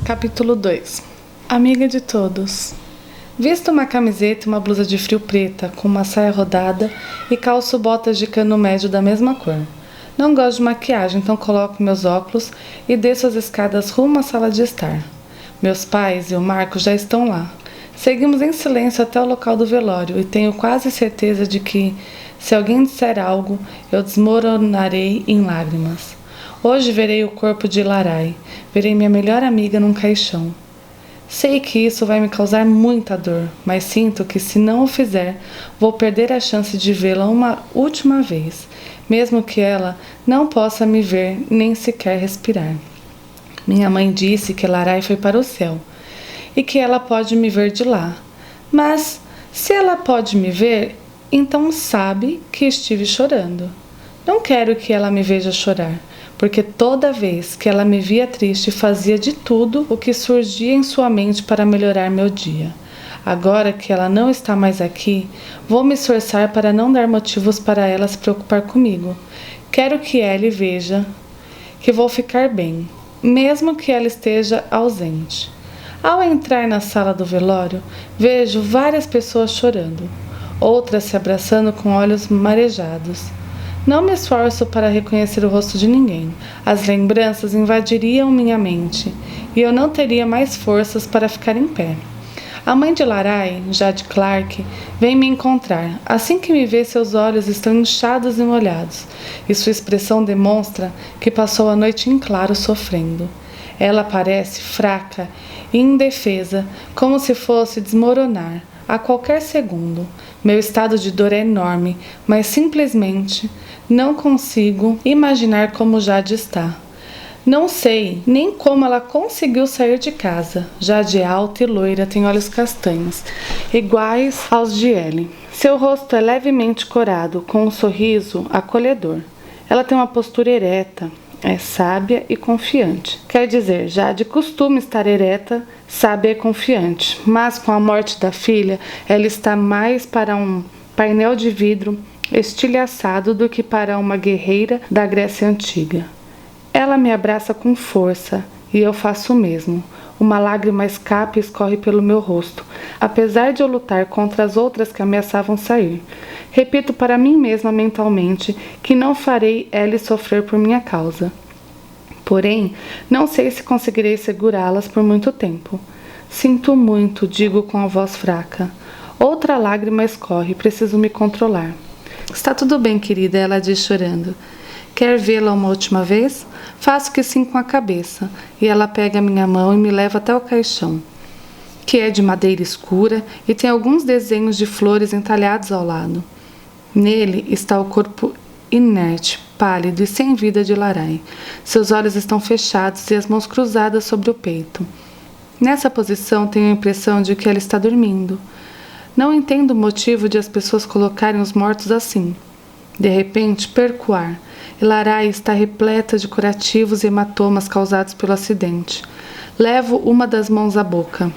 Capítulo 2. Amiga de todos. Visto uma camiseta e uma blusa de frio preta, com uma saia rodada e calço botas de cano médio da mesma cor. Não gosto de maquiagem, então coloco meus óculos e desço as escadas rumo à sala de estar. Meus pais e o Marco já estão lá. Seguimos em silêncio até o local do velório e tenho quase certeza de que, se alguém disser algo, eu desmoronarei em lágrimas. Hoje verei o corpo de Larai, verei minha melhor amiga num caixão. Sei que isso vai me causar muita dor, mas sinto que se não o fizer, vou perder a chance de vê-la uma última vez, mesmo que ela não possa me ver nem sequer respirar. Minha mãe disse que Larai foi para o céu e que ela pode me ver de lá. Mas, se ela pode me ver, então sabe que estive chorando. Não quero que ela me veja chorar, porque toda vez que ela me via triste, fazia de tudo o que surgia em sua mente para melhorar meu dia. Agora que ela não está mais aqui, vou me esforçar para não dar motivos para ela se preocupar comigo. Quero que ela veja que vou ficar bem, mesmo que ela esteja ausente. Ao entrar na sala do velório, vejo várias pessoas chorando, outras se abraçando com olhos marejados. Não me esforço para reconhecer o rosto de ninguém. As lembranças invadiriam minha mente e eu não teria mais forças para ficar em pé. A mãe de Larai, Jade Clark, vem me encontrar. Assim que me vê, seus olhos estão inchados e molhados, e sua expressão demonstra que passou a noite em claro sofrendo. Ela parece fraca e indefesa, como se fosse desmoronar a qualquer segundo. Meu estado de dor é enorme, mas simplesmente não consigo imaginar como Jade está. Não sei nem como ela conseguiu sair de casa. Jade é alta e loira, tem olhos castanhos, iguais aos de Ellie. Seu rosto é levemente corado, com um sorriso acolhedor. Ela tem uma postura ereta, é sábia e confiante. Quer dizer, Jade costuma estar ereta, sábia e confiante, mas com a morte da filha, ela está mais para um painel de vidro estilhaçado do que para uma guerreira da Grécia Antiga. Ela me abraça com força e eu faço o mesmo. Uma lágrima escapa e escorre pelo meu rosto, apesar de eu lutar contra as outras que ameaçavam sair. Repito para mim mesma mentalmente que não farei Ellie sofrer por minha causa. Porém, não sei se conseguirei segurá-las por muito tempo. Sinto muito, digo com a voz fraca. Outra lágrima escorre, preciso me controlar. Está tudo bem, querida, ela diz chorando. Quer vê-la uma última vez? Faço que sim com a cabeça, e ela pega minha mão e me leva até o caixão, que é de madeira escura e tem alguns desenhos de flores entalhados ao lado. Nele está o corpo inerte, pálido e sem vida de Larai. Seus olhos estão fechados e as mãos cruzadas sobre o peito. Nessa posição tenho a impressão de que ela está dormindo. Não entendo o motivo de as pessoas colocarem os mortos assim. De repente, perco o ar. E Larai está repleta de curativos e hematomas causados pelo acidente. Levo uma das mãos à boca.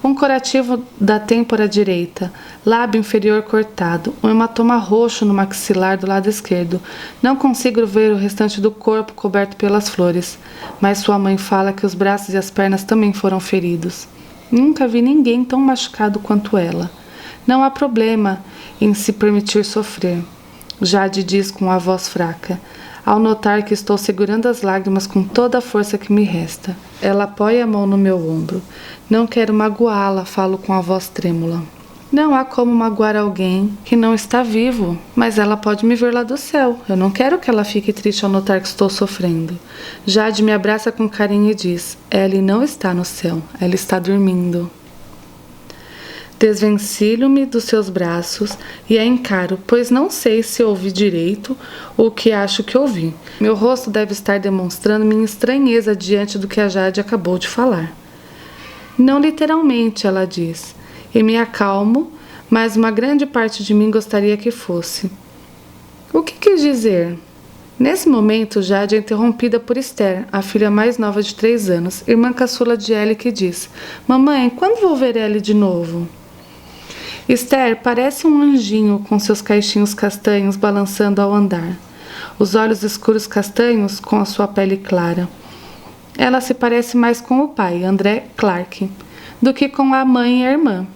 Um curativo da têmpora direita, lábio inferior cortado, um hematoma roxo no maxilar do lado esquerdo. Não consigo ver o restante do corpo coberto pelas flores, mas sua mãe fala que os braços e as pernas também foram feridos. Nunca vi ninguém tão machucado quanto ela. Não há problema em se permitir sofrer, Jade diz com a voz fraca, ao notar que estou segurando as lágrimas com toda a força que me resta. Ela apoia a mão no meu ombro. Não quero magoá-la, falo com a voz trêmula. Não há como magoar alguém que não está vivo, mas ela pode me ver lá do céu. Eu não quero que ela fique triste ao notar que estou sofrendo. Jade me abraça com carinho e diz, Ellie não está no céu, ela está dormindo. Desvencilho-me dos seus braços e a encaro, pois não sei se ouvi direito o que acho que ouvi. Meu rosto deve estar demonstrando minha estranheza diante do que a Jade acabou de falar. Não literalmente, ela diz, e me acalmo, mas uma grande parte de mim gostaria que fosse. O que quis dizer? Nesse momento, Jade é interrompida por Esther, a filha mais nova de 3 anos, irmã caçula de Ellie, que diz, Mamãe, quando vou ver Ellie de novo? Esther parece um anjinho com seus caixinhos castanhos balançando ao andar. Os olhos escuros castanhos com a sua pele clara. Ela se parece mais com o pai, André Clark, do que com a mãe e a irmã.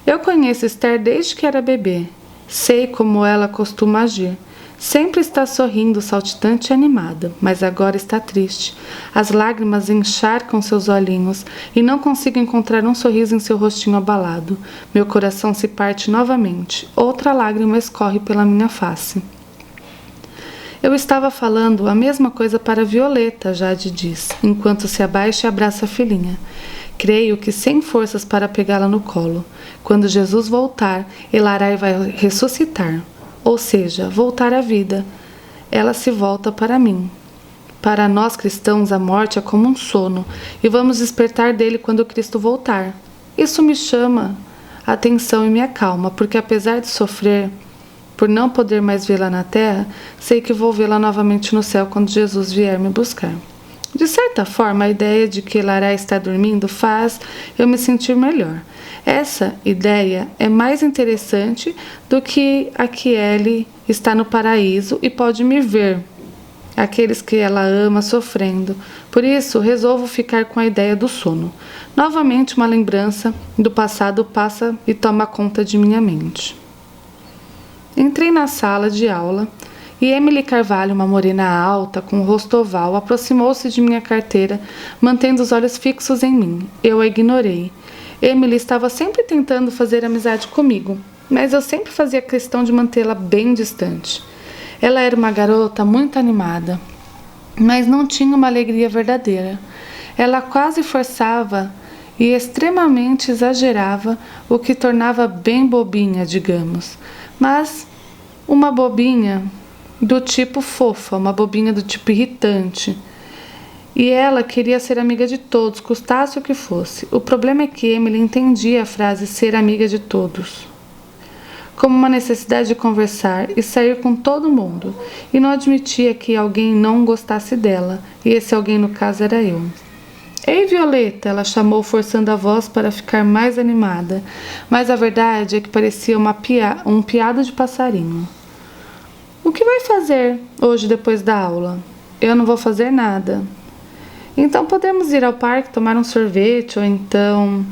Eu conheço Esther desde que era bebê. Sei como ela costuma agir. Sempre está sorrindo, saltitante e animada, mas agora está triste. As lágrimas encharcam seus olhinhos e não consigo encontrar um sorriso em seu rostinho abalado. Meu coração se parte novamente. Outra lágrima escorre pela minha face. Eu estava falando a mesma coisa para Violeta, Jade diz, enquanto se abaixa e abraça a filhinha. Creio que sem forças para pegá-la no colo. Quando Jesus voltar, Elarai vai ressuscitar, ou seja, voltar à vida. Ela se volta para mim. Para nós cristãos, a morte é como um sono, e vamos despertar dele quando Cristo voltar. Isso me chama a atenção e me acalma, porque apesar de sofrer por não poder mais vê-la na terra, sei que vou vê-la novamente no céu quando Jesus vier me buscar. De certa forma, a ideia de que Elarai está dormindo faz eu me sentir melhor. Essa ideia é mais interessante do que a que ele está no paraíso e pode me ver, aqueles que ela ama sofrendo. Por isso, resolvo ficar com a ideia do sono. Novamente, uma lembrança do passado passa e toma conta de minha mente. Entrei na sala de aula e Emily Carvalho, uma morena alta, com o rosto oval, aproximou-se de minha carteira, mantendo os olhos fixos em mim. Eu a ignorei. Emily estava sempre tentando fazer amizade comigo, mas eu sempre fazia questão de mantê-la bem distante. Ela era uma garota muito animada, mas não tinha uma alegria verdadeira. Ela quase forçava e extremamente exagerava, o que tornava bem bobinha, digamos. Mas uma bobinha do tipo fofa, uma bobinha do tipo irritante. E ela queria ser amiga de todos, custasse o que fosse. O problema é que Emily entendia a frase ser amiga de todos como uma necessidade de conversar e sair com todo mundo, e não admitia que alguém não gostasse dela, e esse alguém no caso era eu. Ei, Violeta, ela chamou, forçando a voz para ficar mais animada, mas a verdade é que parecia um piado de passarinho. O que vai fazer hoje depois da aula? Eu não vou fazer nada. Então podemos ir ao parque tomar um sorvete, ou então...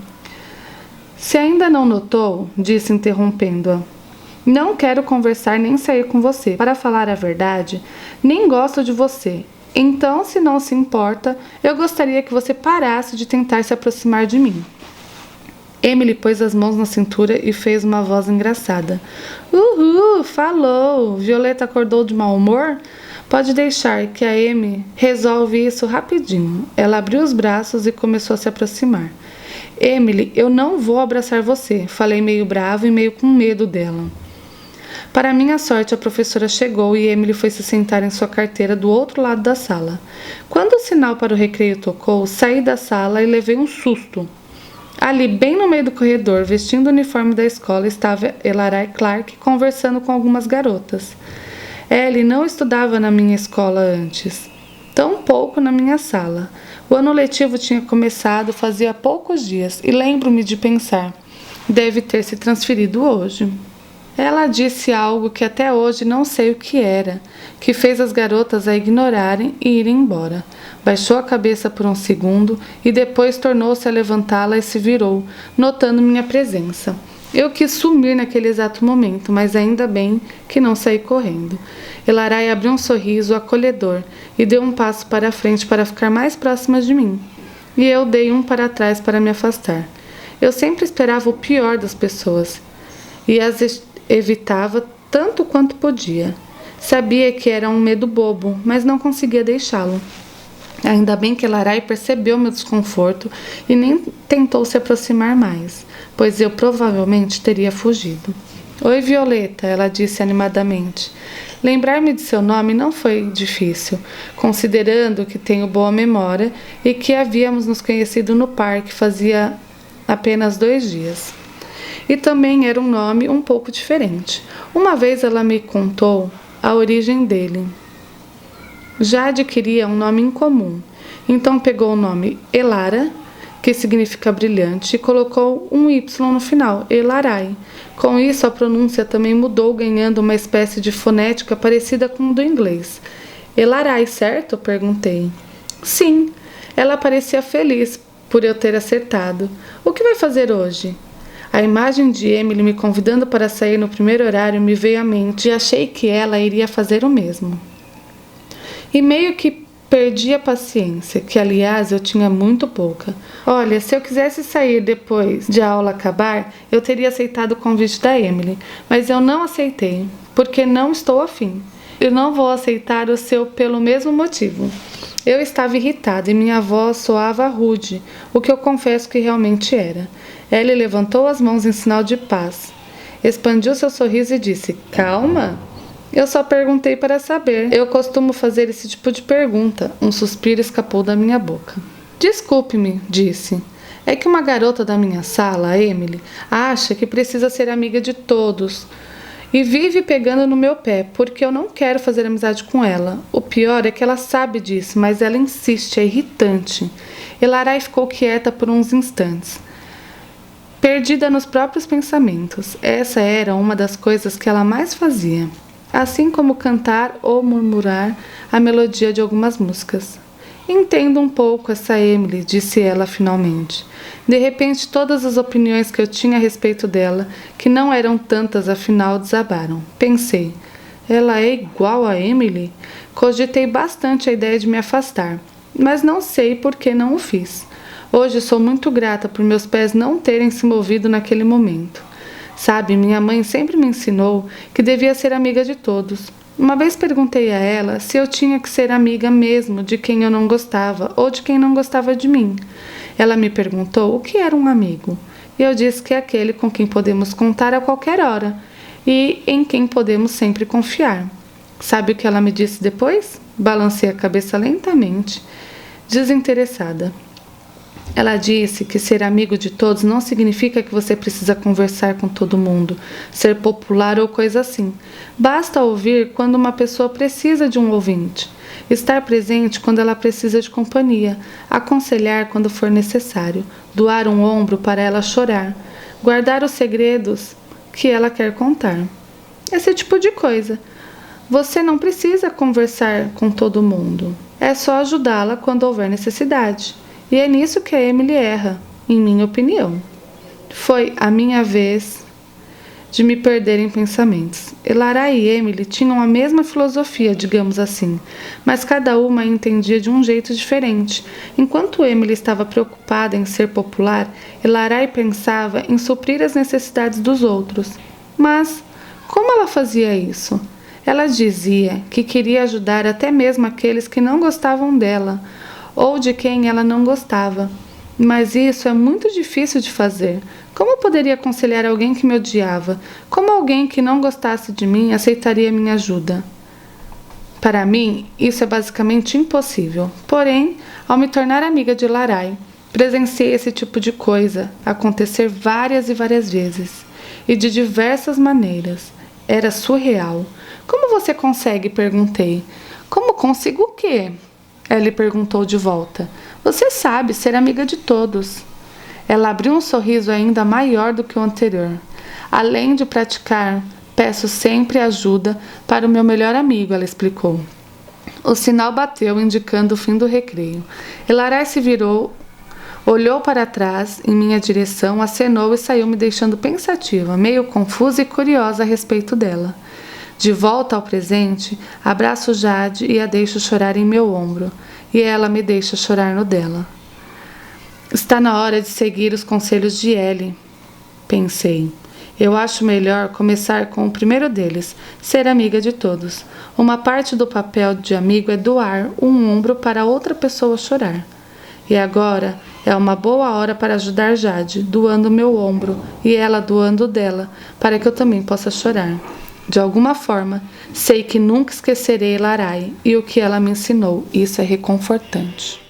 Se ainda não notou, disse interrompendo-a, não quero conversar nem sair com você. Para falar a verdade, nem gosto de você. Então, se não se importa, eu gostaria que você parasse de tentar se aproximar de mim. Emily pôs as mãos na cintura e fez uma voz engraçada. Uhul, falou! Violeta acordou de mau humor? Pode deixar que a Amy resolve isso rapidinho. Ela abriu os braços e começou a se aproximar. Emily, eu não vou abraçar você, falei meio bravo e meio com medo dela. Para minha sorte, a professora chegou e Emily foi se sentar em sua carteira do outro lado da sala. Quando o sinal para o recreio tocou, saí da sala e levei um susto. Ali, bem no meio do corredor, vestindo o uniforme da escola, estava Elarai Clark conversando com algumas garotas. Ellie não estudava na minha escola antes, tampouco na minha sala. O ano letivo tinha começado fazia poucos dias e lembro-me de pensar, deve ter se transferido hoje. Ela disse algo que até hoje não sei o que era, que fez as garotas a ignorarem e irem embora. Baixou a cabeça por um segundo e depois tornou-se a levantá-la e se virou, notando minha presença. Eu quis sumir naquele exato momento, mas ainda bem que não saí correndo. Elarai abriu um sorriso acolhedor e deu um passo para a frente para ficar mais próxima de mim. E eu dei um para trás para me afastar. Eu sempre esperava o pior das pessoas e as evitava tanto quanto podia. Sabia que era um medo bobo, mas não conseguia deixá-lo. Ainda bem que Elarai percebeu meu desconforto e nem tentou se aproximar mais, pois eu provavelmente teria fugido. Oi, Violeta, ela disse animadamente. Lembrar-me de seu nome não foi difícil, considerando que tenho boa memória e que havíamos nos conhecido no parque fazia apenas 2 dias. E também era um nome um pouco diferente. Uma vez ela me contou a origem dele. Já adquiria um nome incomum, então pegou o nome Elara, que significa brilhante, e colocou um Y no final, Elarai. Com isso, a pronúncia também mudou, ganhando uma espécie de fonética parecida com o do inglês. Elarai, certo? Perguntei. Sim, Ela parecia feliz por eu ter acertado. O que vai fazer hoje? A imagem de Emily me convidando para sair no primeiro horário me veio à mente e achei que ela iria fazer o mesmo. E meio que perdi a paciência, que aliás eu tinha muito pouca. Olha, se eu quisesse sair depois de a aula acabar, eu teria aceitado o convite da Emily, mas eu não aceitei, porque não estou afim. Eu não vou aceitar o seu pelo mesmo motivo. Eu estava irritada e minha voz soava rude, o que eu confesso que realmente era. Ellie levantou as mãos em sinal de paz, expandiu seu sorriso e disse: "Calma? Eu só perguntei para saber. Eu costumo fazer esse tipo de pergunta." Um suspiro escapou da minha boca. "Desculpe-me", disse. "É que uma garota da minha sala, a Emily, acha que precisa ser amiga de todos e vive pegando no meu pé, porque eu não quero fazer amizade com ela. O pior é que ela sabe disso, mas ela insiste, é irritante." Elarai ficou quieta por uns instantes, perdida nos próprios pensamentos. Essa era uma das coisas que ela mais fazia, assim como cantar ou murmurar a melodia de algumas músicas. "Entendo um pouco essa Emily", disse ela finalmente. De repente, todas as opiniões que eu tinha a respeito dela, que não eram tantas afinal, desabaram. Pensei: ela é igual a Emily? Cogitei bastante a ideia de me afastar, mas não sei por que não o fiz. Hoje sou muito grata por meus pés não terem se movido naquele momento. Sabe, minha mãe sempre me ensinou que devia ser amiga de todos. Uma vez perguntei a ela se eu tinha que ser amiga mesmo de quem eu não gostava ou de quem não gostava de mim. Ela me perguntou o que era um amigo. E eu disse que é aquele com quem podemos contar a qualquer hora e em quem podemos sempre confiar. Sabe o que ela me disse depois? Balancei a cabeça lentamente, desinteressada. Ela disse que ser amigo de todos não significa que você precisa conversar com todo mundo, ser popular ou coisa assim. Basta ouvir quando uma pessoa precisa de um ouvinte, estar presente quando ela precisa de companhia, aconselhar quando for necessário, doar um ombro para ela chorar, guardar os segredos que ela quer contar. Esse tipo de coisa. Você não precisa conversar com todo mundo, é só ajudá-la quando houver necessidade. E é nisso que a Emily erra, em minha opinião. Foi a minha vez de me perder em pensamentos. Elarai e Emily tinham a mesma filosofia, digamos assim, mas cada uma a entendia de um jeito diferente. Enquanto Emily estava preocupada em ser popular, Elarai pensava em suprir as necessidades dos outros. Mas como ela fazia isso? Ela dizia que queria ajudar até mesmo aqueles que não gostavam dela, ou de quem ela não gostava. Mas isso é muito difícil de fazer. Como eu poderia aconselhar alguém que me odiava? Como alguém que não gostasse de mim aceitaria minha ajuda? Para mim, isso é basicamente impossível. Porém, ao me tornar amiga de Elarai, presenciei esse tipo de coisa acontecer várias e várias vezes, e de diversas maneiras. Era surreal. "Como você consegue?", perguntei. "Como consigo o quê?", Ellie perguntou de volta. "Você sabe, ser amiga de todos." Ela abriu um sorriso ainda maior do que o anterior. "Além de praticar, peço sempre ajuda para o meu melhor amigo", ela explicou. O sinal bateu, indicando o fim do recreio. Elarai se virou, olhou para trás, em minha direção, acenou e saiu, me deixando pensativa, meio confusa e curiosa a respeito dela. De volta ao presente, abraço Jade e a deixo chorar em meu ombro, e ela me deixa chorar no dela. Está na hora de seguir os conselhos de Ellie, pensei. Eu acho melhor começar com o primeiro deles, ser amiga de todos. Uma parte do papel de amigo é doar um ombro para outra pessoa chorar. E agora é uma boa hora para ajudar Jade, doando meu ombro, e ela doando o dela, para que eu também possa chorar. De alguma forma, sei que nunca esquecerei Elarai e o que ela me ensinou. Isso é reconfortante.